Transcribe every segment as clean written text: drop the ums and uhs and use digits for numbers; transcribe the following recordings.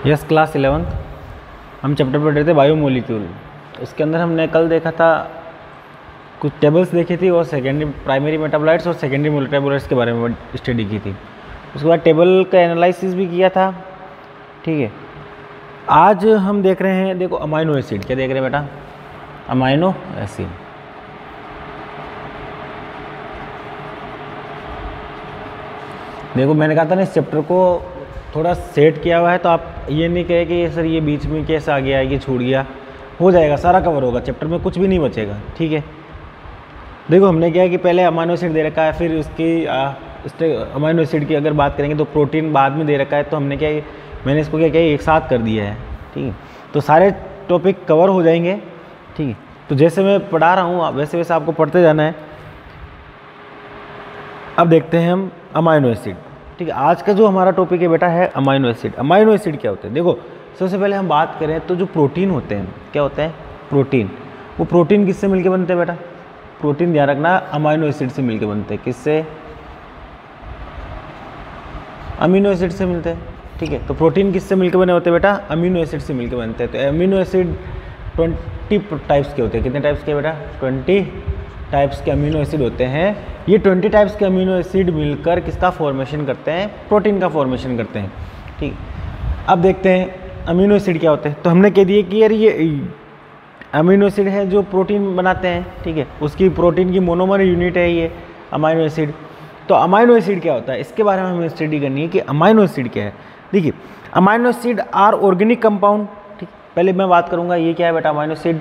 Yes class 11 हम chapter पढ़ रहे थे बायोमोलिक्यूल। उसके अंदर हमने कल देखा था कुछ टेबल्स देखी थी और सेकेंडरी प्राइमरी मेटाबोलाइट्स और सेकेंडरी मेटाबोलाइट्स के बारे में स्टडी की थी। उसके बाद टेबल का एनालिसिस भी किया था। ठीक है, आज हम देख रहे हैं, देखो अमाइनो एसिड। क्या देख रहे हैं बेटा? Amino acid. देखो मैंने कहा था ना इस चैप्टर को थोड़ा सेट किया हुआ है, तो आप ये नहीं कहे कि सर ये बीच में कैसे आ गया, ये छूट गया। हो जाएगा, सारा कवर होगा, चैप्टर में कुछ भी नहीं बचेगा। ठीक है, देखो हमने क्या है कि पहले अमाइनो एसिड दे रखा है, फिर उसकी अमाइनो एसिड की अगर बात करेंगे तो प्रोटीन बाद में दे रखा है। तो हमने क्या, मैंने इसको क्या किया, एक साथ कर दिया है। ठीक है, तो सारे टॉपिक कवर हो जाएंगे। ठीक है, तो जैसे मैं पढ़ा रहा हूँ वैसे वैसे आपको पढ़ते जाना है। अब देखते हैं हम अमाइनो एसिड। ठीक है, आज का जो हमारा टॉपिक है बेटा है अमाइनो एसिड। अमाइनो एसिड क्या होते हैं? देखो सबसे पहले हम बात करें तो जो प्रोटीन होते हैं, क्या होता है प्रोटीन? वो प्रोटीन किससे मिलके बनते हैं बेटा? प्रोटीन ध्यान रखना अमाइनो एसिड से मिलके बनते हैं। किससे? अमीनो एसिड से मिलते हैं। ठीक है, तो प्रोटीन किससे मिलके बने होते हैं बेटा? अमीनो एसिड से मिलके बनते हैं। तो अमीनो एसिड 20 टाइप्स के होते हैं। कितने टाइप्स के बेटा? 20 टाइप्स के अमीनो एसिड होते हैं। ये 20 टाइप्स के अमीनो एसिड मिलकर किसका फॉर्मेशन करते हैं? प्रोटीन का फॉर्मेशन करते हैं। ठीक, अब देखते हैं अमीनो एसिड क्या होते हैं। तो हमने कह दिया कि यार ये अमीनो एसिड है जो प्रोटीन बनाते हैं। ठीक है, उसकी प्रोटीन की मोनोमर यूनिट है ये अमीनो एसिड। तो अमीनो एसिड क्या होता है, इसके बारे में हमें स्टडी करनी है कि अमीनो एसिड क्या है। देखिए amino acid are organic compound. ठीक, पहले मैं बात करूंगा ये क्या है बेटा अमीनो एसिड।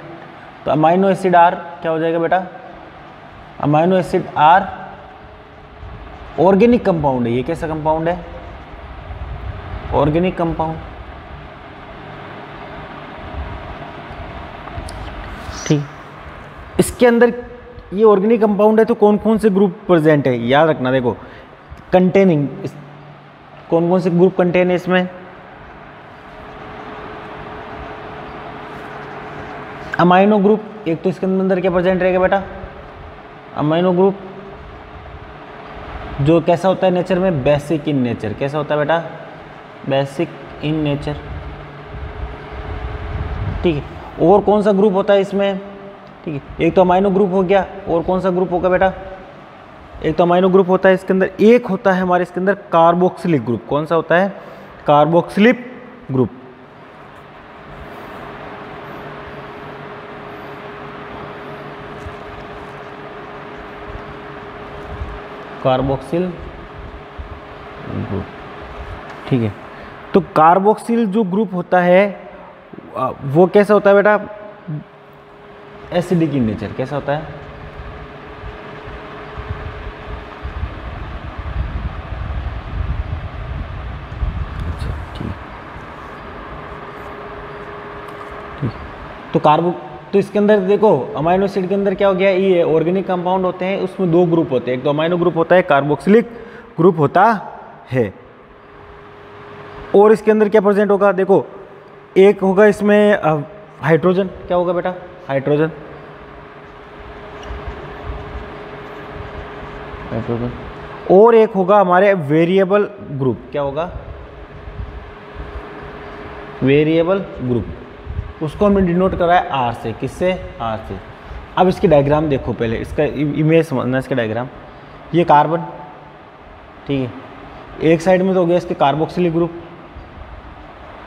तो अमीनो एसिड आर क्या हो जाएगा बेटा? Amino acid are organic compound है। ये कैसा कंपाउंड है? Organic compound. ठीक, इसके अंदर ये ऑर्गेनिक कंपाउंड है तो कौन कौन से ग्रुप प्रेजेंट है याद रखना। देखो कंटेनिंग, कौन कौन से ग्रुप कंटेन है इसमें? अमाइनो ग्रुप एक तो इसके अंदर क्या प्रेजेंट रहेगा बेटा? अमाइनो ग्रुप जो कैसा होता है नेचर में? Basic in nature. कैसा होता है बेटा? Basic in nature. ठीक है, और कौन सा ग्रुप होता है इसमें? ठीक है, एक तो अमाइनो ग्रुप हो गया, और कौन सा ग्रुप होगा बेटा? एक तो अमाइनो ग्रुप होता है इसके अंदर, एक होता है हमारे इसके अंदर कार्बोक्सिलिक ग्रुप। कौन सा होता है? Carboxylic group. Carboxyl group. ठीक है, तो कार्बोक्सिल जो ग्रुप होता है वो कैसा होता है बेटा? Acidic in nature. कैसा होता है? अच्छा ठीक, तो इसके अंदर देखो अमाइनो एसिड के अंदर क्या हो गया, ये ऑर्गेनिक कंपाउंड होते हैं, उसमें दो ग्रुप होते हैं। एक तो अमाइनो ग्रुप होता है, कार्बोक्सिलिक ग्रुप होता है। और इसके अंदर क्या प्रेजेंट होगा? देखो एक होगा इसमें हाइड्रोजन। क्या होगा बेटा? हाइड्रोजन। हाइड्रोजन। और एक होगा हमारे वेरिएबल ग्रुप। क्या होगा? Variable group. उसको हमने डिनोट करा है आर से। किससे? आर से। अब इसकी डायग्राम देखो, पहले इसका इमेज समझना। इसका डायग्राम, ये कार्बन। ठीक है, एक साइड में तो हो गया इसके कार्बोक्सिलिक ग्रुप।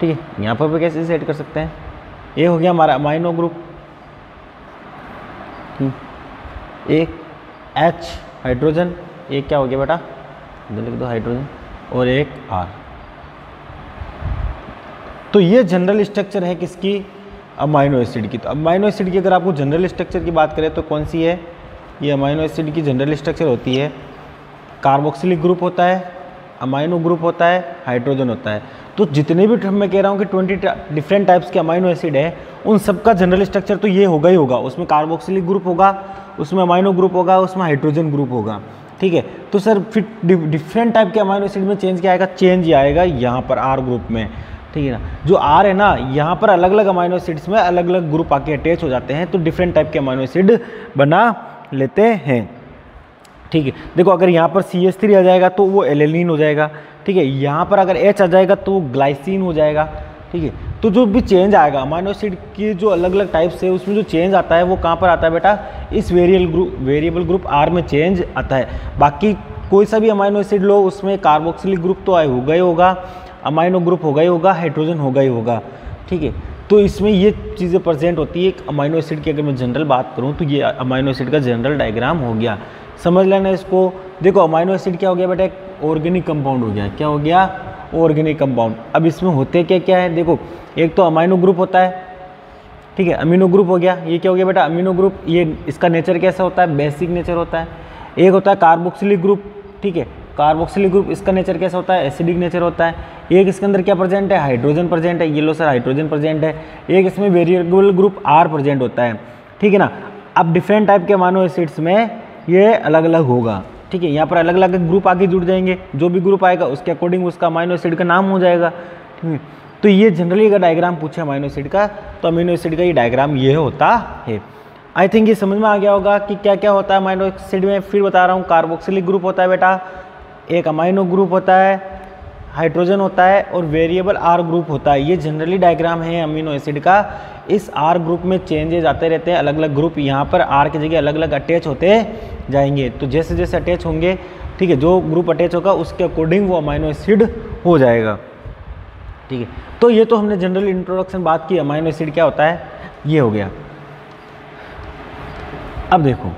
ठीक है, यहाँ पर भी कैसे सेट कर सकते हैं? ये हो गया हमारा अमाइनो ग्रुप। एक H हाइड्रोजन, एक क्या हो गया बेटा? इधर लिख दो हाइड्रोजन, और एक R। तो ये जनरल स्ट्रक्चर है किसकी? अमाइनो एसिड की। तो अमाइनो एसिड की अगर आपको जनरल स्ट्रक्चर की बात करें तो कौन सी है? ये अमाइनो एसिड की जनरल स्ट्रक्चर होती है, कार्बोक्सिलिक ग्रुप होता है, अमाइनो ग्रुप होता है, हाइड्रोजन होता है। तो जितने भी मैं कह रहा हूँ कि 20 डिफरेंट टाइप्स के अमाइनो एसिड है, उन सबका जनरल स्ट्रक्चर तो ये होगा ही होगा। उसमें कार्बोक्सिलिक ग्रुप होगा, उसमें अमाइनो ग्रुप होगा, उसमें हाइड्रोजन ग्रुप होगा। ठीक है, तो सर फिर डिफरेंट टाइप के अमाइनो एसिड में चेंज क्या आएगा? चेंज ही आएगा यहाँ पर आर ग्रुप में। ठीक है ना, जो आर है ना, यहाँ पर अलग अलग अमाइनो एसिड्स में अलग अलग ग्रुप आके अटैच हो जाते हैं, तो डिफरेंट टाइप के अमाइनो एसिड बना लेते हैं। ठीक है, देखो अगर यहाँ पर CH3 आ जाएगा तो वो एलेनिन हो जाएगा। ठीक है, यहाँ पर अगर H आ जाएगा तो ग्लाइसिन हो जाएगा। ठीक है। तो जो भी चेंज आएगा अमाइनो एसिड की जो अलग अलग टाइप्स है उसमें जो चेंज आता है वो कहाँ पर आता है बेटा, इस वेरिएबल ग्रुप आर में चेंज आता है। बाकी कोई सा भी अमाइनो एसिड लो उसमें कार्बोक्सिलिक ग्रुप तो होगा ही होगा, अमाइनो ग्रुप होगा ही होगा, हाइड्रोजन होगा ही होगा, ठीक है। तो इसमें ये चीज़ें प्रेजेंट होती है। एक अमाइनो एसिड की अगर मैं जनरल बात करूँ तो ये अमाइनो एसिड का जनरल डायग्राम हो गया, समझ लेना इसको। देखो अमाइनो एसिड क्या हो गया बेटा, एक ऑर्गेनिक कंपाउंड हो गया। क्या हो गया, ऑर्गेनिक कंपाउंड। अब इसमें होते क्या क्या है, देखो एक तो अमाइनो ग्रुप होता है, ठीक है, अमीनो ग्रुप हो गया। ये क्या हो गया बेटा, अमीनो ग्रुप। ये इसका नेचर कैसा होता है, बेसिक नेचर होता है। एक होता है कार्बोक्सिलिक ग्रुप, ठीक है, कार्बोक्सिलिक ग्रुप, इसका नेचर कैसा होता है, एसिडिक नेचर होता है। एक इसके अंदर क्या प्रेजेंट है, हाइड्रोजन प्रेजेंट है, ये लो सर हाइड्रोजन प्रेजेंट है। एक इसमें वेरिएबल ग्रुप आर प्रेजेंट होता है, ठीक है ना। अब डिफरेंट टाइप के अमाइनो एसिड्स में ये अलग अलग होगा, ठीक है। यहाँ पर अलग अलग ग्रुप आगे जुड़ जाएंगे, जो भी ग्रुप आएगा उसके अकॉर्डिंग उसका अमाइनो एसिड का नाम हो जाएगा, ठीक है। तो ये जनरली अगर डायग्राम पूछे अमाइनो एसिड का तो अमीनो एसिड का ये डायग्राम ये होता है। आई थिंक ये समझ में आ गया होगा कि क्या क्या होता है अमाइनो एसिड में। फिर बता रहा हूँ, कार्बोक्सिलिक ग्रुप होता है बेटा, एक अमाइनो ग्रुप होता है, हाइड्रोजन होता है और वेरिएबल आर ग्रुप होता है। ये जनरली डायग्राम है अमीनो एसिड का। इस आर ग्रुप में चेंजेस आते रहते हैं, अलग अलग ग्रुप यहाँ पर आर की जगह अलग अलग अटैच होते जाएंगे। तो जैसे जैसे अटैच होंगे, ठीक है, जो ग्रुप अटैच होगा उसके अकॉर्डिंग वो अमाइनो एसिड हो जाएगा, ठीक है। तो ये तो हमने जनरल इंट्रोडक्शन बात की, अमाइनो एसिड क्या होता है ये हो गया। अब देखो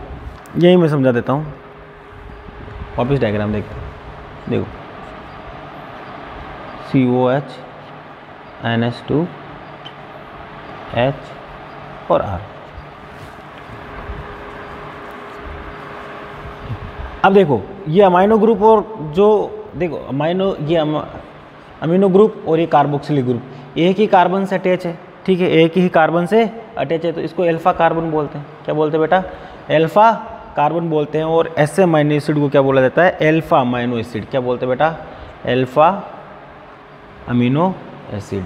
यही मैं समझा देता हूँ, वापस डायग्राम देखते हैं। देखो COH NH2 H और R। अब देखो ये अमाइनो ग्रुप और जो देखो अमाइनो ये अमीनो ग्रुप और ये कार्बोक्सिलिक ग्रुप एक ही कार्बन से अटैच है, ठीक है, एक ही कार्बन से अटैच है। तो इसको अल्फा कार्बन बोलते हैं। क्या बोलते हैं बेटा, अल्फा कार्बन बोलते हैं। और ऐसे अमाइनो एसिड को क्या बोला जाता है, अल्फा अमाइनो एसिड। क्या बोलते हैं बेटा, अल्फा अमीनो एसिड,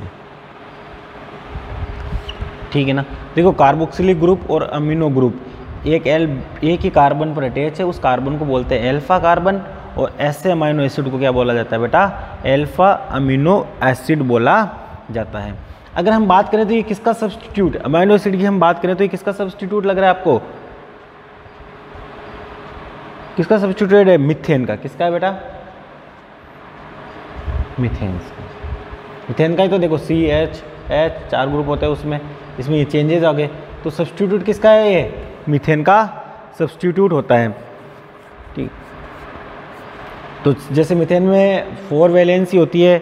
ठीक है ना। देखो कार्बोक्सिलिक ग्रुप और अमीनो ग्रुप एक ही कार्बन पर अटैच है, उस कार्बन को बोलते हैं अल्फा कार्बन। और ऐसे अमीनो एसिड को क्या बोला जाता है बेटा, अल्फा अमीनो एसिड बोला जाता है। अगर हम बात करें तो ये किसका सब्स्टिट्यूट, अमीनो एसिड की हम बात करें तो ये किसका सब्स्टिट्यूट लग रहा है आपको, किसका सब्स्टिट्यूट है, मीथेन का। किसका है बेटा, मीथेन। मीथेन का ही तो देखो CH H 4 ग्रुप होते हैं उसमें, इसमें ये चेंजेस आ गए। तो सब्स्टिट्यूट किसका है, ये मीथेन का सब्स्टिट्यूट होता है, ठीक। तो जैसे मीथेन में 4 वैलेंसी होती है,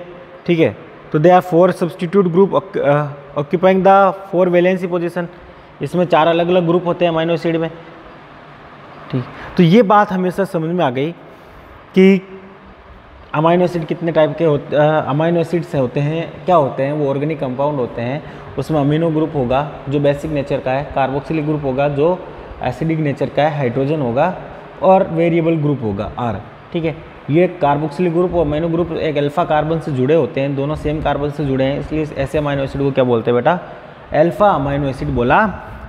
ठीक है, तो they are 4 substitute group occupying the 4 valency position. इसमें 4 अलग अलग ग्रुप होते हैं अमीनो एसिड में, ठीक। तो ये बात हमेशा समझ में आ गई कि अमीनो एसिड कितने टाइप के होते अमीनो एसिड्स होते हैं, क्या होते हैं, वो ऑर्गेनिक कंपाउंड होते हैं। उसमें अमीनो ग्रुप होगा जो बेसिक नेचर का है, कार्बोक्सिलिक ग्रुप होगा जो एसिडिक नेचर का है, हाइड्रोजन होगा और वेरिएबल ग्रुप होगा आर, ठीक है। ये कार्बोक्सिलिक ग्रुप और अमीनो ग्रुप एक अल्फा कार्बन से जुड़े होते हैं, दोनों सेम कार्बन से जुड़े हैं, इसलिए ऐसे अमीनो एसिड को क्या बोलते हैं बेटा, अल्फा अमीनो एसिड बोला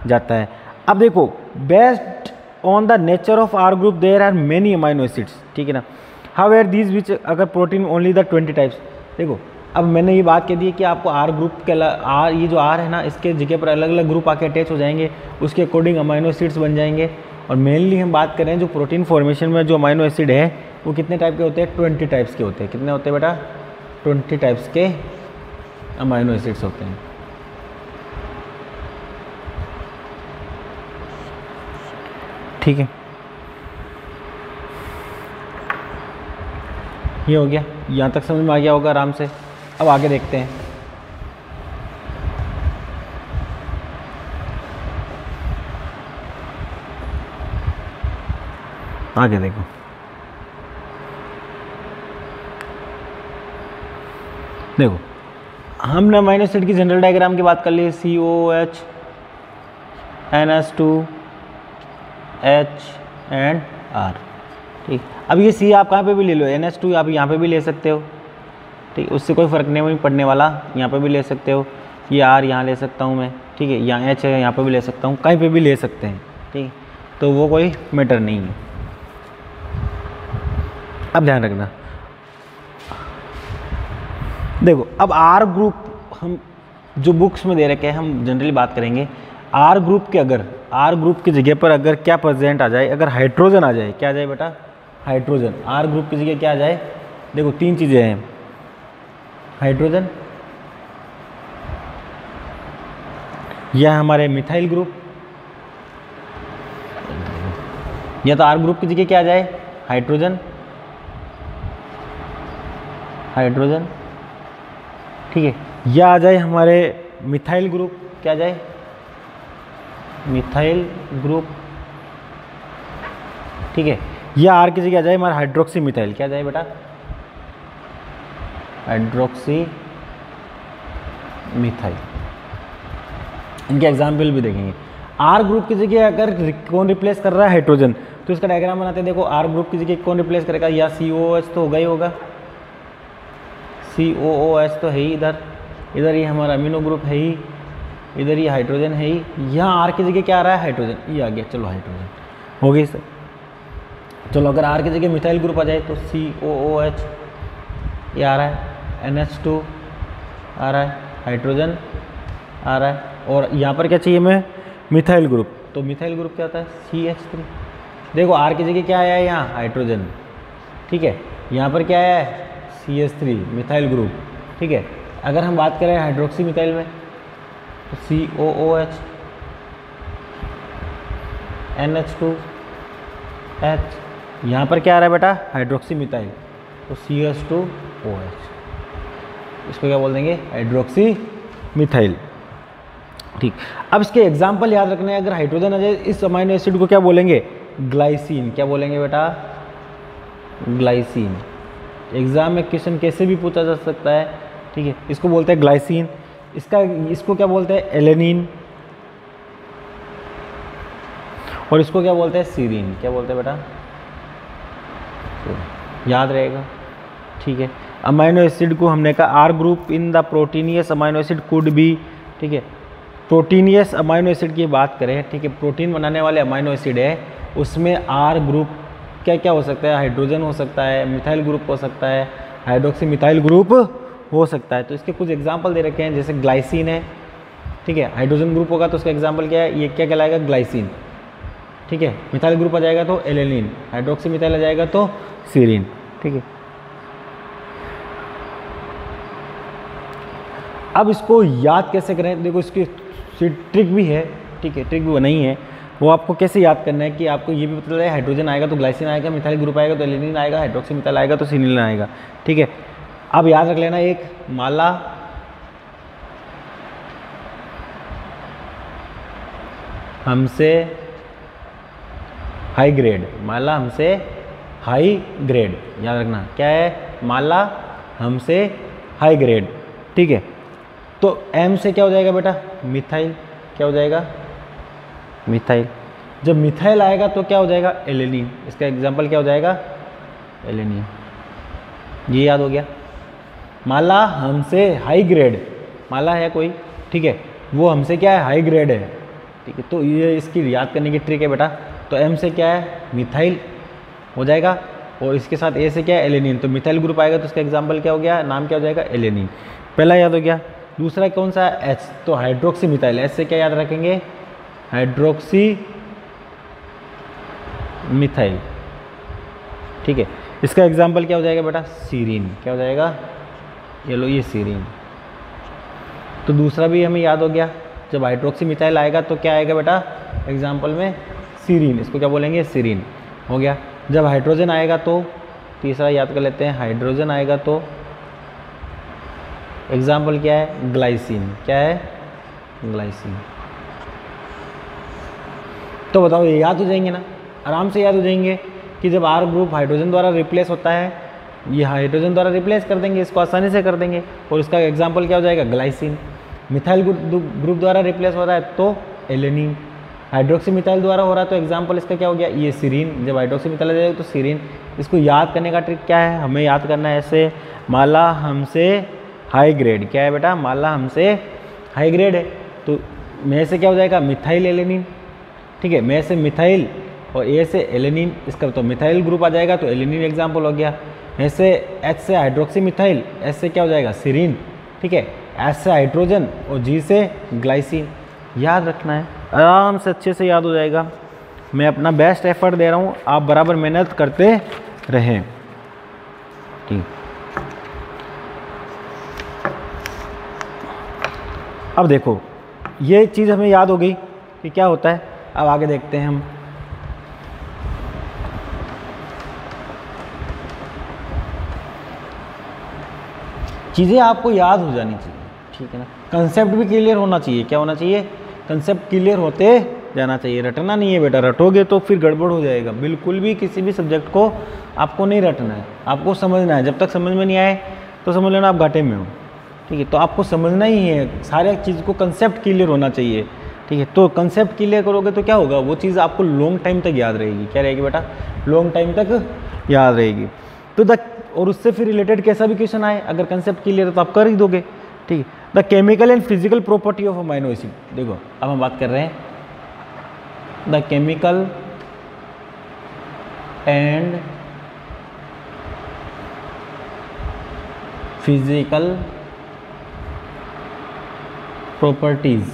जाता है। अब देखो based on the nature of R group there are many amino acids, ठीक है ना। हाउएवर दीज विच अगर प्रोटीन ओनली द 20 टाइप्स। देखो अब मैंने ये बात कह दी है कि आपको आर ग्रुप के आर ये जो आर है ना, इसके जगह पर अलग अलग ग्रुप आके अटैच हो जाएंगे, उसके अकॉर्डिंग अमीनो एसिड्स बन जाएंगे। और मेनली हम बात करें जो प्रोटीन फॉर्मेशन में जो अमीनो एसिड है वो कितने टाइप के होते हैं, 20 टाइप्स के होते हैं। कितने होते हैं बेटा, 20 टाइप्स के अमीनो एसिड्स होते हैं, ठीक है। ये हो गया, यहाँ तक समझ में आ गया होगा आराम से। अब आगे देखते हैं। आगे देखो, देखो हमने अमीनो एसिड की जनरल डायग्राम की बात कर ली, COH NH2 H and R, ठीक। अब ये C आप कहाँ पे भी ले लो, NH2 आप यहाँ पे भी ले सकते हो, ठीक, उससे कोई फ़र्क नहीं पड़ने वाला, यहाँ पे भी ले सकते हो। ये R यहाँ ले सकता हूँ मैं, ठीक है, यहाँ H है यहाँ पे भी ले सकता हूँ, कहीं पे भी ले सकते हैं, ठीक। तो वो कोई मैटर नहीं है। अब ध्यान रखना, देखो अब आर ग्रुप हम जो बुक्स में दे रखे हैं हम जनरली बात करेंगे। आर ग्रुप के अगर आर ग्रुप की जगह पर अगर क्या प्रेजेंट आ जाए, अगर हाइड्रोजन आ जाए, क्या आ जाए बेटा, हाइड्रोजन। आर ग्रुप की जगह क्या आ जाए, देखो 3 चीज़ें हैं, हाइड्रोजन, यह हमारे मिथाइल ग्रुप, या तो आर ग्रुप की जगह क्या आ जाए, हाइड्रोजन, हाइड्रोजन, ठीक है, या आ जाए हमारे मिथाइल ग्रुप, क्या आ जाए, मिथाइल ग्रुप, ठीक है, या आर की जगह आ जाए हमारा हाइड्रोक्सी मिथाइल, क्या आ जाए बेटा, हाइड्रोक्सी मिथाइल। इनके एग्जाम्पल भी देखेंगे। आर ग्रुप की जगह अगर कौन रिप्लेस कर रहा है, हाइड्रोजन, तो इसका डायग्राम बनाते हैं। देखो आर ग्रुप की जगह कौन रिप्लेस करेगा, या COOH तो होगा ही होगा, COOH तो है ही, इधर ये हमारा अमीनो ग्रुप है ही, इधर ये हाइड्रोजन है ही, यहाँ आर की जगह क्या आ रहा है, हाइड्रोजन, ये आ गया, चलो हाइड्रोजन हो गई सर। चलो अगर आर की जगह मिथाइल ग्रुप आ जाए तो COOH ये आ रहा है, NH2 आ रहा है, हाइड्रोजन आ रहा है, और यहाँ पर क्या चाहिए हमें, मिथाइल ग्रुप, तो मिथाइल ग्रुप क्या होता है, CH3। देखो आर की जगह क्या आया है, यहाँ हाइड्रोजन, ठीक है, यहाँ पर क्या आया है, CH3 मिथाइल ग्रुप, ठीक है। अगर हम बात करें हाइड्रोक्सी मिथाइल में तो COOH, NH2H, यहाँ पर क्या आ रहा है बेटा, हाइड्रोक्सी मिथाइल, तो CH2OH, इसको क्या बोल देंगे, हाइड्रोक्सी मिथाइल, ठीक। अब इसके एग्जाम्पल याद रखने हैं। अगर हाइड्रोजन आ जाए इस अमाइनो एसिड को क्या बोलेंगे, ग्लाइसिन, क्या बोलेंगे बेटा, ग्लाइसिन। एग्जाम में क्वेश्चन कैसे भी पूछा जा सकता है, ठीक है, इसको बोलते हैं ग्लाइसिन। इसको क्या बोलते हैं, एलेनिन, और इसको क्या बोलते हैं, सीरीन, क्या बोलते हैं बेटा, याद रहेगा, ठीक है। अमाइनो एसिड को हमने कहा R group in the proteinous amino acid could be, ठीक है, प्रोटीनियस अमाइनो एसिड की बात करें, ठीक है, प्रोटीन बनाने वाले अमाइनो एसिड है, उसमें आर ग्रुप क्या क्या हो सकता है, हाइड्रोजन हो सकता है, मिथाइल ग्रुप हो सकता है, हाइड्रोक्सी मिथाइल ग्रुप हो सकता है। तो इसके कुछ एग्जाम्पल दे रखे हैं, जैसे ग्लाइसिन है, ठीक है, हाइड्रोजन ग्रुप होगा तो उसका एग्जाम्पल क्या है, ये क्या कहलाएगा, ग्लाइसिन, ठीक है, मिथाइल ग्रुप आ जाएगा तो एलेनिन, हाइड्रोक्सी मिथाइल आ जाएगा तो सीरीन, ठीक है। अब इसको याद कैसे करें, देखो इसकी ट्रिक भी है, ठीक है, ट्रिक भी बनाई है। वो आपको कैसे याद करना है कि आपको ये भी पता चले, हाइड्रोजन आएगा तो ग्लाइसिन आएगा, मिथाइल ग्रुप आएगा तो एलेनिन आएगा, हाइड्रोक्सी मिथाइल आएगा तो सीनिल आएगा, ठीक है। अब याद रख लेना, एक माला हमसे हाई ग्रेड, माला हमसे हाई ग्रेड, याद रखना क्या है, माला हमसे हाई ग्रेड, ठीक है। तो M से क्या हो जाएगा बेटा, मिथाइल, क्या हो जाएगा, मिथाइल। जब मिथाइल आएगा तो क्या हो जाएगा, एलेनिन, इसका एग्जाम्पल क्या हो जाएगा, एलेनिन, ये याद हो गया। माला हमसे हाई ग्रेड, माला है कोई, ठीक है, वो हमसे क्या है, हाई ग्रेड है, ठीक है, तो ये इसकी याद करने की ट्रिक है बेटा। तो M से क्या है, मिथाइल हो जाएगा, और इसके साथ A से क्या है, एलेनिन, तो मिथाइल ग्रुप आएगा तो इसका एग्जाम्पल क्या हो गया, नाम क्या हो जाएगा, एलेनिन, पहला याद हो गया। दूसरा कौन सा है, H, तो हाइड्रोक्सी मिथाइल, H से क्या याद रखेंगे, हाइड्रोक्सी मिथाइल, ठीक है, इसका एग्जाम्पल क्या हो जाएगा बेटा, सीरीन, क्या हो जाएगा, ये लो, ये सीरीन। तो दूसरा भी हमें याद हो गया, जब हाइड्रोक्सी मिथाइल आएगा तो क्या आएगा बेटा, एग्जाम्पल में सीरीन, इसको क्या बोलेंगे, सीरीन, हो गया। जब हाइड्रोजन आएगा तो तीसरा याद कर लेते हैं, हाइड्रोजन आएगा तो एग्जाम्पल क्या है, ग्लाइसिन, क्या है, ग्लाइसिन। तो बताओ ये याद हो जाएंगे ना, आराम से याद हो जाएंगे कि जब आर ग्रुप हाइड्रोजन द्वारा रिप्लेस होता है, ये हाइड्रोजन द्वारा रिप्लेस कर देंगे, इसको आसानी से कर देंगे, और इसका एग्जाम्पल क्या हो जाएगा, ग्लाइसिन। मिथाइल ग्रुप द्वारा रिप्लेस हो रहा है तो एलेनिन, हाइड्रोक्सी मिथाइल द्वारा हो रहा है तो एग्जाम्पल इसका क्या हो गया, ये सीरीन। जब हाइड्रोक्सी मिथाइल आ जाएगा तो सीरीन। इसको याद करने का ट्रिक क्या है, हमें याद करना है ऐसे, माला हमसे हाई ग्रेड, क्या है बेटा, माला हमसे हाई ग्रेड है, तो में से क्या हो जाएगा, मिथाइल एलेनिन, ठीक है, में से मिथाइल और ए से एलेनिन, इसका तो मिथाइल ग्रुप आ जाएगा तो एलेनिन एग्जाम्पल हो गया। ऐसे H से हाइड्रोक्सी मिथाइल, S से क्या हो जाएगा, सीरीन, ठीक है। एस से हाइड्रोजन और जी से ग्लाइसिन। याद रखना है, आराम से अच्छे से याद हो जाएगा। मैं अपना बेस्ट एफर्ट दे रहा हूँ, आप बराबर मेहनत करते रहें। ठीक, अब देखो ये चीज़ हमें याद हो गई कि क्या होता है। अब आगे देखते हैं हम। चीज़ें आपको याद हो जानी चाहिए, ठीक है ना। कंसेप्ट भी क्लियर होना चाहिए। क्या होना चाहिए? कंसेप्ट क्लियर होते जाना चाहिए। रटना नहीं है बेटा, रटोगे तो फिर गड़बड़ हो जाएगा। बिल्कुल भी किसी भी सब्जेक्ट को आपको नहीं रटना है, आपको समझना है। जब तक समझ में नहीं आए तो समझ लेना आप घाटे में हो, ठीक है। तो आपको समझना ही है, सारे चीज़ को कंसेप्ट क्लियर होना चाहिए, ठीक है। तो कंसेप्ट क्लियर करोगे तो क्या होगा, वो चीज़ आपको लॉन्ग टाइम तक याद रहेगी। क्या रहेगी बेटा? लॉन्ग टाइम तक याद रहेगी। तो और उससे फिर रिलेटेड कैसा भी क्वेश्चन आए, अगर कंसेप्ट क्लियर है तो आप कर ही दोगे, ठीक है। The chemical and physical property of amino acid. देखो अब हम बात कर रहे हैं the chemical and physical properties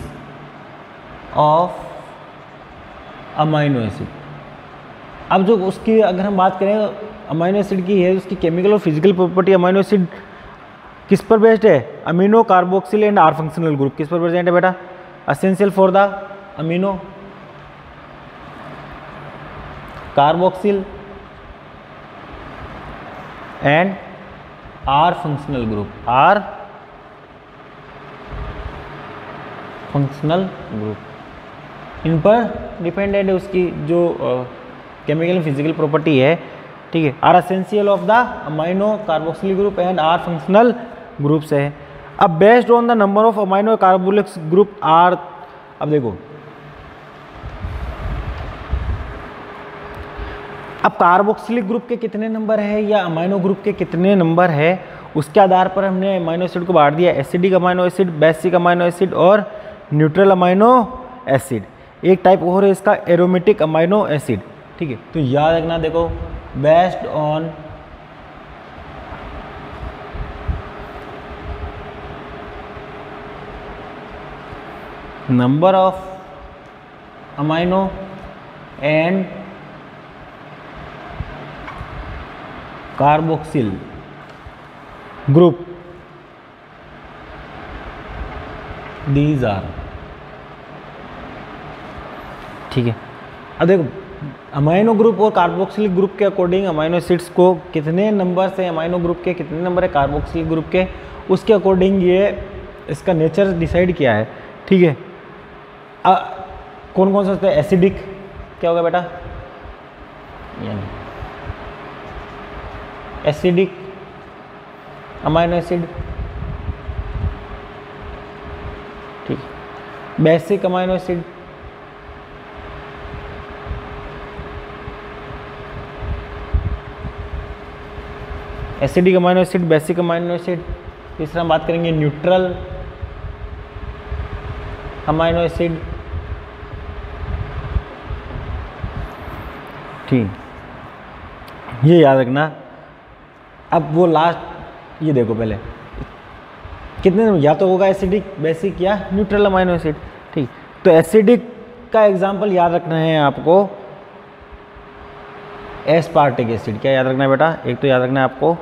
of amino acid. अब जो उसकी अगर हम बात करें अमाइनो एसिड की है, उसकी केमिकल और फिजिकल प्रॉपर्टी। अमाइनो एसिड किस पर बेस्ड है? Amino, carboxyl and R functional group. किस पर प्रेजेंट है बेटा? Essential for the amino, carboxyl and R functional group. R functional group इन पर डिपेंडेंट है उसकी जो केमिकल एंड फिजिकल प्रॉपर्टी है, ठीक है। R essential of the amino carboxyl group and R functional group से है। अब based on the number of amino carboxyl group R. अब देखो अब कार्बोक्सिलिक ग्रुप के कितने नंबर है या अमाइनो ग्रुप के कितने नंबर है, उसके आधार पर हमने अमाइनो एसिड को बांट दिया। Acidic amino acid, basic amino acid और न्यूट्रल अमाइनो एसिड। एक टाइप और है इसका एरोमेटिक अमाइनो एसिड, ठीक है। तो याद रखना, देखो based on number of amino and carboxyl group, these are, ठीक है। अब देखो अमाइनो ग्रुप और कार्बोक्सिलिक ग्रुप के अकॉर्डिंग अमाइनो एसिड्स को कितने नंबर से, अमाइनो ग्रुप के कितने नंबर है कार्बोक्सिलिक ग्रुप के, उसके अकॉर्डिंग ये इसका नेचर डिसाइड किया है, ठीक है। कौन कौन सा होता है? एसिडिक, क्या होगा बेटा? यानी एसिडिक अमाइनो एसिड, ठीक। Basic amino acid, acidic amino acid, basic amino acid. तीसरा हम बात करेंगे न्यूट्रल अमाइनो एसिड, ठीक। ये याद रखना। अब वो लास्ट ये देखो पहले कितने, या तो होगा एसिडिक, बेसिक या न्यूट्रल अमाइनो एसिड, ठीक। तो एसिडिक का एग्जांपल याद रखना है आपको, एस्पार्टिक एसिड। क्या याद रखना है बेटा? एक तो याद रखना है आपको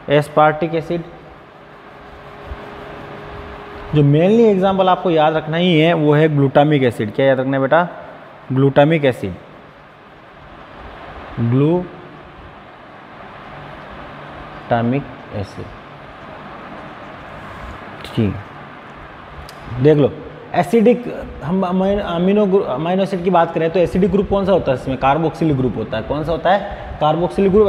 एस्पार्टिक एसिड। जो मेनली एग्जांपल आपको याद रखना ही है वो है ग्लूटामिक एसिड। क्या याद रखना है बेटा? ग्लूटामिक एसिड, ग्लूटामिक एसिड, ठीक। देख लो एसिडिक, हम अमीनो एसिड की बात करें तो एसिडिक ग्रुप कौन सा होता है? इसमें कार्बोक्सिलिक ग्रुप होता है। कौन सा होता है? कार्बोक्सिलिक ग्रुप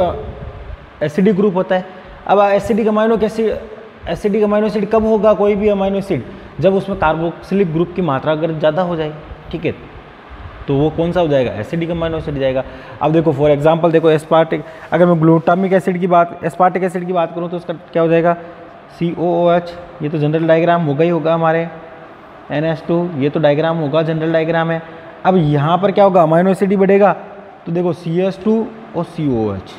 एसिडिक ग्रुप होता है। अब एसिडिक अमाइनो एसिड कब होगा कोई भी अमाइनो एसिड? जब उसमें कार्बोक्सिलिक ग्रुप की मात्रा अगर ज़्यादा हो जाए, ठीक है, तो वो कौन सा हो जाएगा? एसिडिक अमाइनो एसिड जाएगा। अब देखो फॉर एग्जांपल देखो एस्पार्टिक, अगर मैं ग्लूटामिक एसिड की बात, एस्पार्टिक एसिड की बात करूँ तो उसका क्या हो जाएगा? COOH। ये तो जनरल डायग्राम होगा ही होगा हमारे। NH2, ये तो डायग्राम होगा, जनरल डायग्राम है। अब यहाँ पर क्या होगा? अमाइनो एसिड ही बढ़ेगा, तो देखो CH2 और COOH।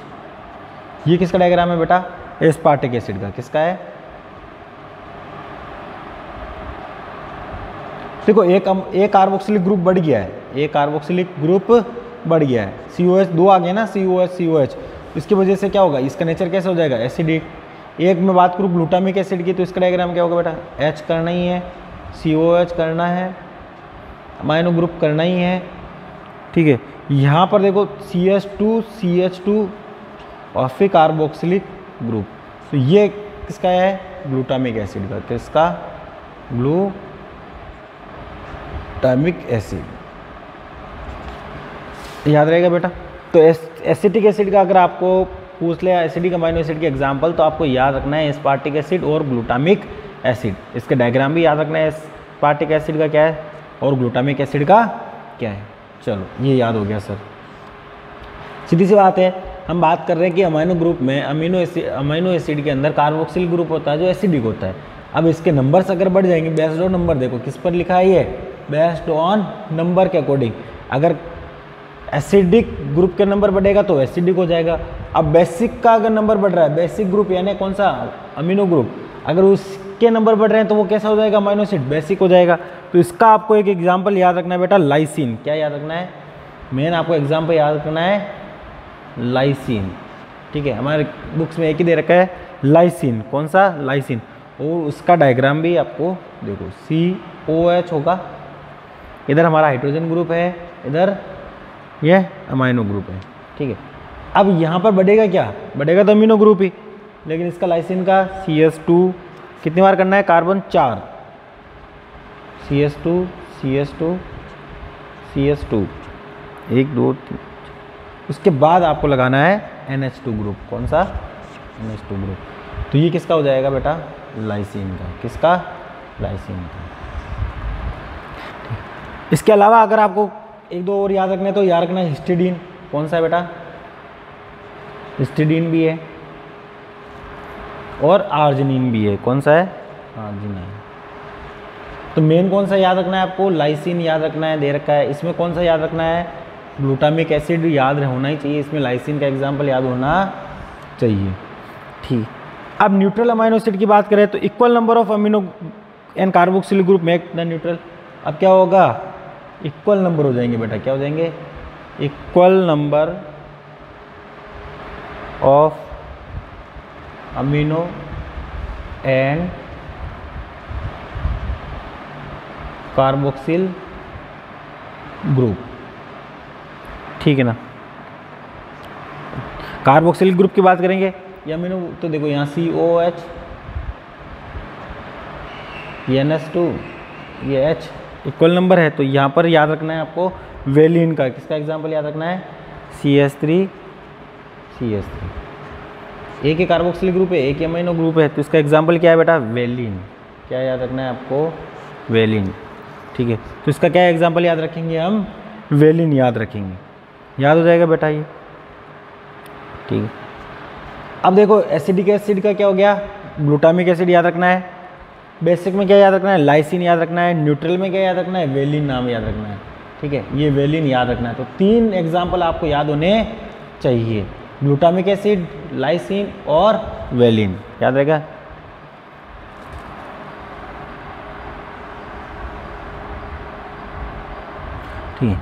ये किसका डायग्राम है बेटा? एस्पार्टिक एसिड का। किसका है? देखो एक कार्बोक्सिलिक ग्रुप बढ़ गया है, एक कार्बोक्सिलिक ग्रुप बढ़ गया है, COH 2 आ गया ना, COH। इसकी वजह से क्या होगा, इसका नेचर कैसे हो जाएगा, एसिडिक। एक में बात करूँ ग्लूटामिक एसिड की, तो इसका डायग्राम क्या होगा बेटा, H करना ही है, COH करना है, अमाइनो ग्रुप करना ही है, ठीक है। यहाँ पर देखो CH2 CH2 और फिर कार्बोक्सिलिक ग्रुप, तो ये किसका है, ग्लूटामिक एसिड का, किसका, ग्लूटामिक एसिड, याद रहेगा बेटा। तो एसिटिक एसिड का अगर आपको पूछ ले एसिडिक अमाइनो एसिड के एग्जांपल, तो आपको याद रखना है एस्पार्टिक एसिड और ग्लूटामिक एसिड, इसके डायग्राम भी याद रखना है, एस्पार्टिक एसिड का क्या है और ग्लूटामिक एसिड का क्या है। चलो ये याद हो गया सर। सीधी सी बात है, हम बात कर रहे हैं कि अमाइनो ग्रुप में अमाइनो एसिड के अंदर कार्बोक्सिल ग्रुप होता है जो एसिडिक होता है। अब इसके नंबर्स अगर बढ़ जाएंगे, बेस्ड ऑन नंबर, देखो किस पर लिखा है ये, बेस्ड ऑन नंबर के अकॉर्डिंग। अगर एसिडिक ग्रुप के नंबर बढ़ेगा तो एसिडिक हो जाएगा। अब बेसिक का अगर नंबर बढ़ रहा है, बेसिक ग्रुप यानी कौन सा, अमीनो ग्रुप, अगर उसके नंबर बढ़ रहे हैं तो वो कैसा हो जाएगा, अमाइनो एसिड, बेसिक हो जाएगा। तो इसका आपको एक एग्जांपल याद रखना है बेटा, लाइसिन। क्या याद रखना है, मेन आपको एग्जांपल याद रखना है लाइसिन, ठीक है। हमारे बुक्स में एक ही दे रखा है लाइसिन, कौन सा, लाइसिन। और उसका डायग्राम भी आपको देखो, COH होगा, इधर हमारा हाइड्रोजन ग्रुप है, इधर यह अमाइनो ग्रुप है, ठीक है। अब यहाँ पर बढ़ेगा क्या, बढ़ेगा तो अमीनो ग्रुप ही, लेकिन इसका लाइसिन का CH2 कितनी बार करना है, कार्बन 4, CH2 CH2 CH2 1 2 3, उसके बाद आपको लगाना है NH2 ग्रुप, कौन सा, NH2 ग्रुप। तो ये किसका हो जाएगा बेटा, लाइसिन का, किसका, लाइसिन का। इसके अलावा अगर आपको एक दो और याद रखने तो याद रखना है हिस्टिडीन, कौन सा है बेटा, हिस्टिडीन भी है और आर्जिनिन भी है, कौन सा है, आर्जिनिन। तो मेन कौन सा याद रखना है आपको, लाइसिन याद रखना है, दे रखा है। इसमें कौन सा याद रखना है, ग्लूटामिक एसिड याद होना ही चाहिए, इसमें लाइसिन का एग्जाम्पल याद होना चाहिए, ठीक। अब न्यूट्रल अमाइनो एसिड की बात करें तो equal number of amino and carboxylic group make the neutral. अब क्या होगा, इक्वल नंबर हो जाएंगे बेटा, क्या हो जाएंगे, equal number of amino and carboxyl group, ठीक है ना। कार्बोक्सिल ग्रुप की बात करेंगे, ये अमीनो तो देखो यहाँ COH, ये NH2, ये H इक्वल नंबर है, तो यहाँ पर याद रखना है आपको वेलिन का, किसका एग्जाम्पल याद रखना है, CH3 एक ही कार्बोक्सिल ग्रुप है, एक ही अमीनो ग्रुप है, तो इसका एग्जाम्पल क्या है बेटा, वेलिन। क्या याद रखना है आपको, वेलिन, ठीक है। तो इसका क्या एग्जाम्पल याद रखेंगे हम, वेलिन याद रखेंगे, याद हो जाएगा बेटा ये, ठीक है। अब देखो एसिडिक एसिड का क्या हो गया, ग्लूटामिक एसिड याद रखना है, बेसिक में क्या याद रखना है, लाइसिन याद रखना है, न्यूट्रल में क्या याद रखना है, वेलिन नाम याद रखना है, ठीक है। ये वेलिन याद रखना है। तो 3 एग्जाम्पल आपको याद होने चाहिए, ग्लूटामिक एसिड, लाइसिन और वेलिन, याद रहेगा। ठीक है,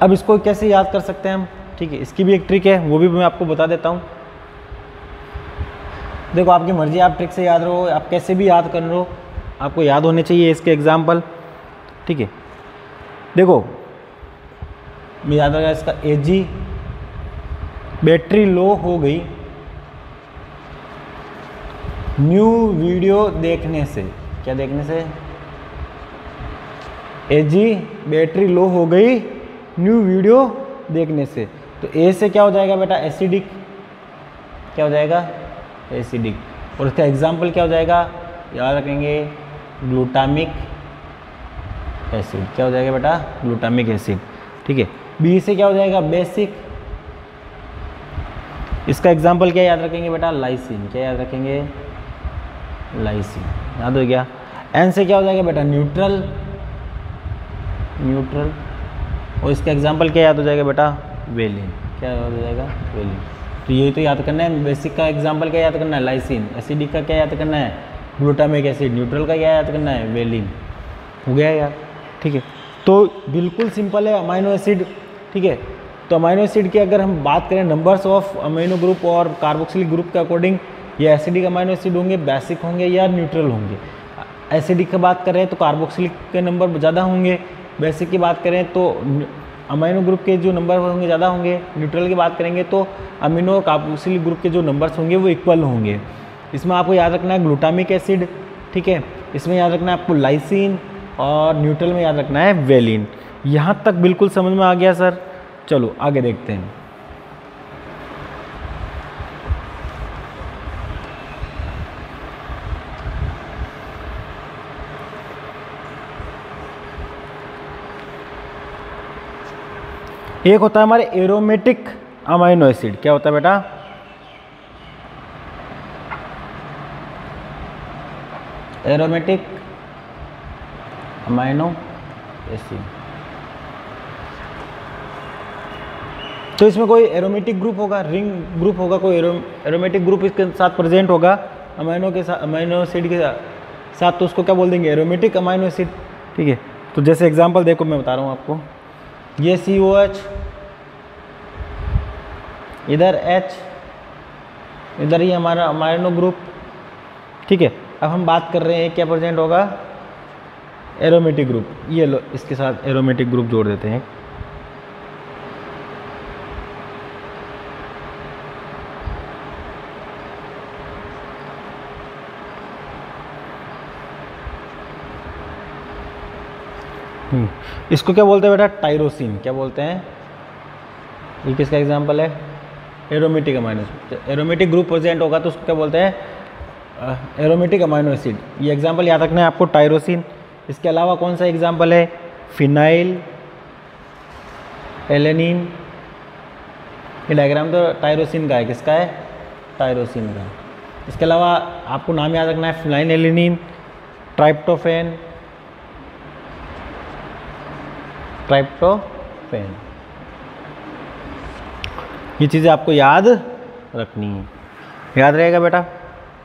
अब इसको कैसे याद कर सकते हैं हम, ठीक है, इसकी भी एक ट्रिक है, वो भी मैं आपको बता देता हूँ। देखो आपकी मर्जी, आप ट्रिक से याद रहो, आप कैसे भी याद कर लो, आपको याद होने चाहिए इसके एग्जाम्पल, ठीक है। देखो मैं याद रखा इसका Ag, बैटरी लो हो गई न्यू वीडियो देखने से, क्या देखने से, Ag बैटरी लो हो गई न्यू वीडियो देखने से। तो ए से क्या हो जाएगा बेटा, एसिडिक, क्या हो जाएगा, एसिडिक। और इसका एग्जाम्पल क्या हो जाएगा, याद रखेंगे ग्लूटामिक एसिड, क्या हो जाएगा बेटा, ग्लूटामिक एसिड, ठीक है। बी से क्या हो जाएगा, बेसिक, इसका एग्जाम्पल क्या याद रखेंगे बेटा, लाइसिन, क्या याद रखेंगे, लाइसिन, याद हो गया। एन से क्या हो जाएगा बेटा, न्यूट्रल, न्यूट्रल, और इसका एग्जाम्पल क्या याद हो जाएगा बेटा, वेलिन, क्या याद हो जाएगा, वेलिन। तो यही तो याद करना है, बेसिक का एग्जाम्पल क्या याद करना है, लाइसिन, एसिडिक का क्या याद करना है, ग्लूटामिक एसिड, न्यूट्रल का क्या याद करना है, वेलिन, हो गया यार, ठीक है। तो बिल्कुल सिंपल है अमाइनो एसिड, ठीक है। तो अमाइनो एसिड की अगर हम बात करें नंबर्स ऑफ अमीनो ग्रुप और कार्बोक्सिलिक ग्रुप के अकॉर्डिंग, ये एसिडिक अमाइनो एसिड होंगे, बेसिक होंगे या न्यूट्रल होंगे। एसिडिक की बात करें तो कार्बोक्सिलिक के नंबर ज़्यादा होंगे, बेसिक की बात करें तो अमीनो ग्रुप के जो नंबर होंगे ज़्यादा होंगे, न्यूट्रल की बात करेंगे तो अमीनो और कार्बोक्सिलिक ग्रुप के जो नंबर्स होंगे वो इक्वल होंगे। इसमें आपको याद रखना है ग्लूटामिक एसिड, ठीक है। इसमें याद रखना है आपको लाइसिन, और न्यूट्रल में याद रखना है वेलिन। यहाँ तक बिल्कुल समझ में आ गया सर? चलो आगे देखते हैं। एक होता है हमारे एरोमेटिक अमाइनो एसिड। क्या होता है बेटा? Aromatic amino acid. तो इसमें कोई एरोमेटिक ग्रुप होगा, रिंग ग्रुप होगा, कोई एरोमेटिक ग्रुप इसके साथ प्रेजेंट होगा अमाइनो के साथ, अमाइनो एसिड के साथ, तो उसको क्या बोल देंगे? एरोमेटिक अमाइनो एसिड, ठीक है। तो जैसे एग्जांपल देखो, मैं बता रहा हूँ आपको, ये COH, इधर H, इधर ये हमारा अमाइनो ग्रुप, ठीक है। अब हम बात कर रहे हैं क्या प्रेजेंट होगा? Aromatic group. ये लो, इसके साथ एरोमेटिक ग्रुप जोड़ देते हैं। इसको क्या बोलते हैं बेटा? टायरोसिन। क्या बोलते हैं? ये किसका एग्जांपल है? Aromatic amino acid. Aromatic group present होगा तो उसको क्या बोलते हैं? Aromatic amino acid. ये एग्जांपल याद रखना है आपको, टायरोसिन। इसके अलावा कौन सा एग्जांपल है? Phenyl alanine. ये डायग्राम तो टायरोसिन का है। किसका है? टायरोसिन का। इसके अलावा आपको नाम याद रखना है, फिनाइल एलेनिन, ट्राइप्टोफेन, ट्राइप्टोफेन। ये चीज़ें आपको याद रखनी है। याद रहेगा बेटा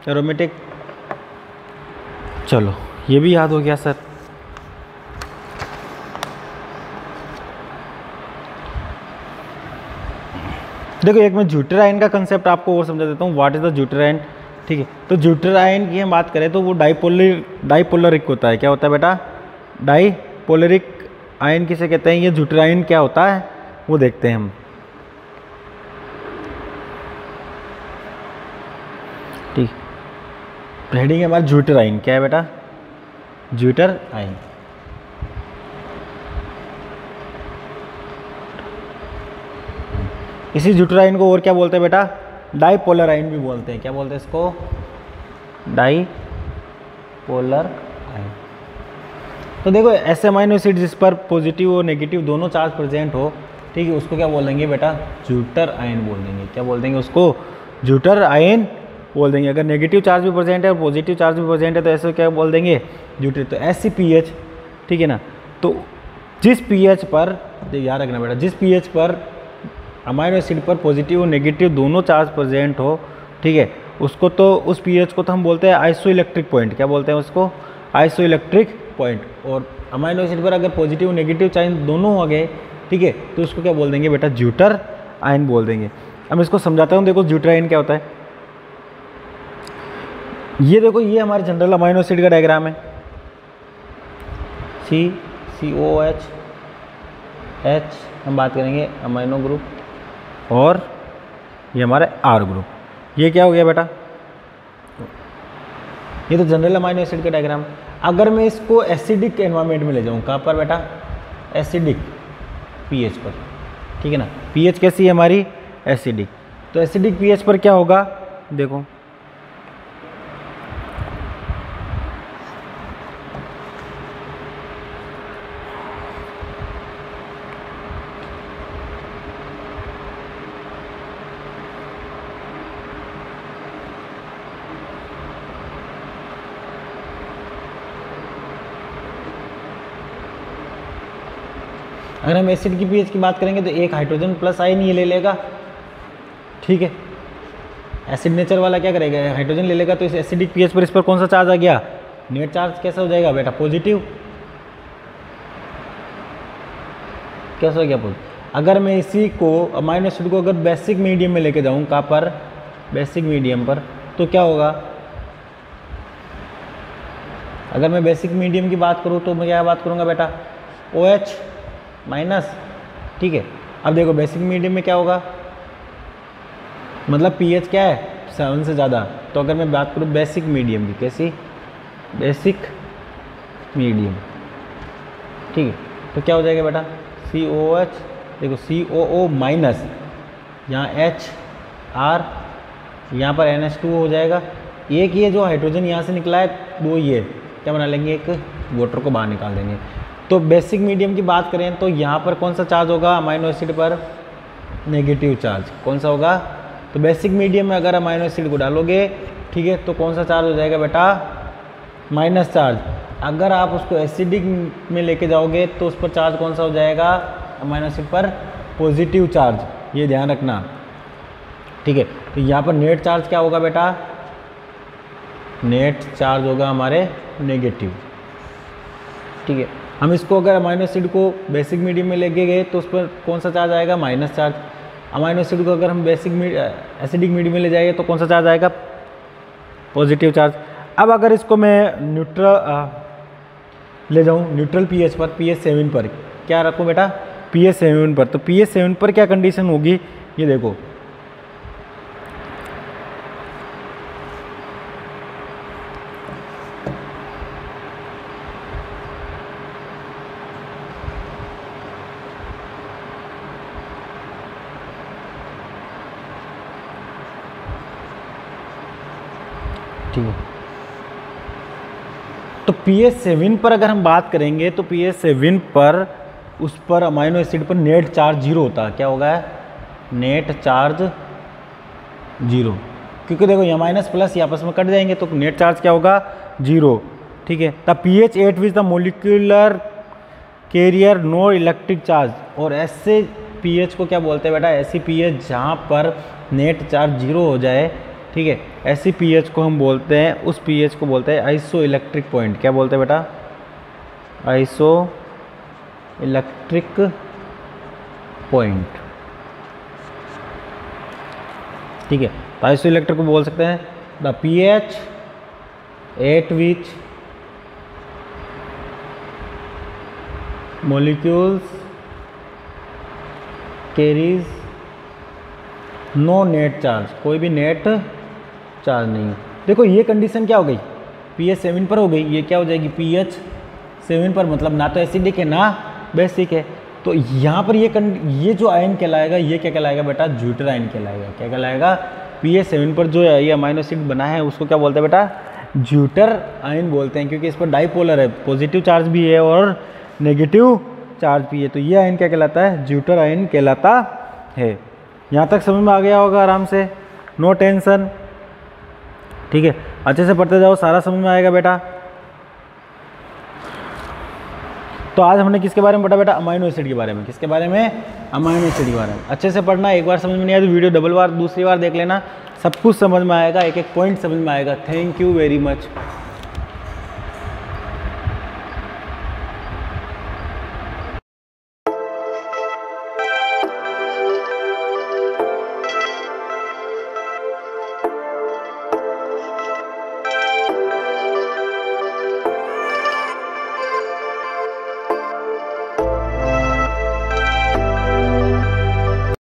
एरोमेटिक? चलो ये भी याद हो गया सर। देखो एक मैं ज्यूटेराइन का कंसेप्ट आपको और समझा देता हूँ। What is the uterine? ठीक है। तो ज्यूटेराइन की हम बात करें तो वो डाइपोलरिक होता है। क्या होता है बेटा? डाइपोलरिक आयन किसे कहते हैं? ये ज्यूटेराइन क्या होता है वो देखते हैं हम। ठीक, हेडिंग है हमारा ज्यूटेराइन। क्या है बेटा? ज्यूटेराइन। इसी ज्यूटेराइन को और क्या बोलते हैं बेटा? डाइपोलराइन भी बोलते हैं। क्या बोलते हैं इसको? Dipolar ion. तो देखो ऐसे अमाइनो एसिड जिस पर पॉजिटिव और नेगेटिव दोनों चार्ज प्रेजेंट हो, ठीक है, उसको क्या बोल देंगे बेटा? ज्यूटर आयन बोल देंगे। क्या बोल देंगे उसको? ज्यूटर आयन बोल देंगे। अगर नेगेटिव चार्ज भी प्रेजेंट है और पॉजिटिव चार्ज भी प्रेजेंट है तो ऐसे क्या बोल देंगे? ज्यूटर। तो ऐसी pH, ठीक है ना, तो जिस pH पर, याद रखना बेटा, जिस pH पर अमाइनो एसिड पर पॉजिटिव और नेगेटिव दोनों चार्ज प्रेजेंट हो, ठीक है, उसको तो उस pH को तो हम बोलते हैं आइसोइलेक्ट्रिक पॉइंट। क्या बोलते हैं उसको? Isoelectric point. और अमाइनो एसिड पर अगर पॉजिटिव नेगेटिव चार्ज दोनों हो गए, ठीक है, तो उसको क्या बोल देंगे बेटा? ज्यूटर आयन बोल देंगे। अब इसको समझाता हूँ। देखो ज्यूटर आयन क्या होता है। ये देखो, ये हमारे जनरल अमाइनो एसिड का डायग्राम है। COH, H हम बात करेंगे अमाइनो ग्रुप, और ये हमारा R ग्रुप। ये क्या हो गया बेटा? ये तो जनरल अमाइनो एसिड का डायग्राम। अगर मैं इसको एसिडिक एनवायरनमेंट में ले जाऊँ, कहाँ पर बेटा? एसिडिक pH पर, ठीक है ना। pH कैसी है हमारी? एसिडिक। तो एसिडिक pH पर क्या होगा? देखो अगर हम एसिड की pH की बात करेंगे तो एक हाइड्रोजन प्लस आयन ये ले लेगा, ठीक है। एसिड नेचर वाला क्या करेगा? हाइड्रोजन ले लेगा, तो इस एसिडिक pH पर इस पर कौन सा चार्ज आ गया? नेट चार्ज कैसा हो जाएगा बेटा? पॉजिटिव। कैसा हो गया अपोज। अगर मैं इसी को अमाइनो एसिड को अगर बेसिक मीडियम में लेके जाऊँ, कहाँ पर, बेसिक मीडियम पर, तो क्या होगा, अगर मैं बेसिक मीडियम की बात करूँ तो मैं क्या बात करूँगा बेटा, OH माइनस, ठीक है। अब देखो बेसिक मीडियम में क्या होगा, मतलब pH क्या है 7 से ज़्यादा। तो अगर मैं बात करूँ बेसिक मीडियम की, कैसी, बेसिक मीडियम, ठीक है, तो क्या हो जाएगा बेटा, COOH, देखो COO माइनस, यहाँ HR, यहाँ पर NH2 हो जाएगा। एक ये जो हाइड्रोजन यहाँ से निकला है, दो ये क्या बना लेंगे, एक वाटर को बाहर निकाल देंगे। तो बेसिक मीडियम की बात करें तो यहाँ पर कौन सा चार्ज होगा, अमाइनो एसिड पर नेगेटिव चार्ज। कौन सा होगा, तो बेसिक मीडियम में अगर अमाइनो एसिड को डालोगे, ठीक है, तो कौन सा चार्ज हो जाएगा बेटा, माइनस चार्ज। अगर आप उसको एसिडिक में लेके जाओगे तो उस पर चार्ज कौन सा हो जाएगा, अमाइनो एसिड पर पॉजिटिव चार्ज, ये ध्यान रखना, ठीक है। तो यहाँ पर नेट चार्ज क्या होगा बेटा, नेट चार्ज होगा हमारे नेगेटिव, ठीक है। हम इसको अगर अमाइनो एसिड को बेसिक मीडियम में लेके गए तो उस पर कौन सा चार्ज आएगा, माइनस चार्ज। अमाइनो एसिड को अगर हम बेसिक एसिडिक मीडियम में ले जाएंगे तो कौन सा चार्ज आएगा, पॉजिटिव चार्ज। अब अगर इसको मैं न्यूट्रल ले जाऊँ, न्यूट्रल pH पर, pH 7 पर, क्या रखूँ बेटा, pH 7 पर, तो pH 7 पर क्या कंडीशन होगी, ये देखो, ठीक है। तो pH 7 पर अगर हम बात करेंगे तो pH 7 पर उस पर अमाइनो एसिड पर नेट चार्ज 0 होता है। क्या होगा, नेट चार्ज 0, क्योंकि देखो ये माइनस प्लस ये आपस में कट जाएंगे तो नेट चार्ज क्या होगा, 0, ठीक है। The pH 8 which the molecular carrier no electric charge, और ऐसे pH को क्या बोलते हैं बेटा, ऐसी pH जहाँ पर नेट चार्ज 0 हो जाए, ठीक है, ऐसी pH को हम बोलते हैं, उस pH को बोलते हैं आइसो इलेक्ट्रिक पॉइंट। क्या बोलते हैं बेटा, आइसो इलेक्ट्रिक पॉइंट, ठीक है। तो आइसो इलेक्ट्रिक को बोल सकते हैं the pH at which molecules carries no net charge, कोई भी नेट चार्ज नहीं। देखो ये कंडीशन क्या हो गई, pH 7 पर हो गई, ये क्या हो जाएगी, pH 7 पर, मतलब ना तो एसिडिक है ना बेसिक है। तो यहाँ पर ये जो आयन कहलाएगा, ये क्या कहलाएगा बेटा, ज्यूटर आयन कहलाएगा। क्या कहलाएगा, pH 7 पर जो ये अमाइनो एसिड बना है उसको क्या बोलते हैं बेटा, ज्यूटर आयन बोलते हैं, क्योंकि इस पर डाइपोलर है, पॉजिटिव चार्ज भी है और नेगेटिव चार्ज भी है। तो ये आयन क्या कहलाता है, ज्यूटर आयन कहलाता है। यहाँ तक समझ में आ गया होगा आराम से, नो टेंशन, ठीक है। अच्छे से पढ़ते जाओ, सारा समझ में आएगा बेटा। तो आज हमने किसके बारे में पढ़ा बेटा, अमाइनो एसिड के बारे में। किसके बारे में, अमाइनो एसिड के बारे में। अच्छे से पढ़ना, एक बार समझ में नहीं आया तो वीडियो डबल बार दूसरी बार देख लेना, सब कुछ समझ में आएगा, एक एक पॉइंट समझ में आएगा। Thank you very much.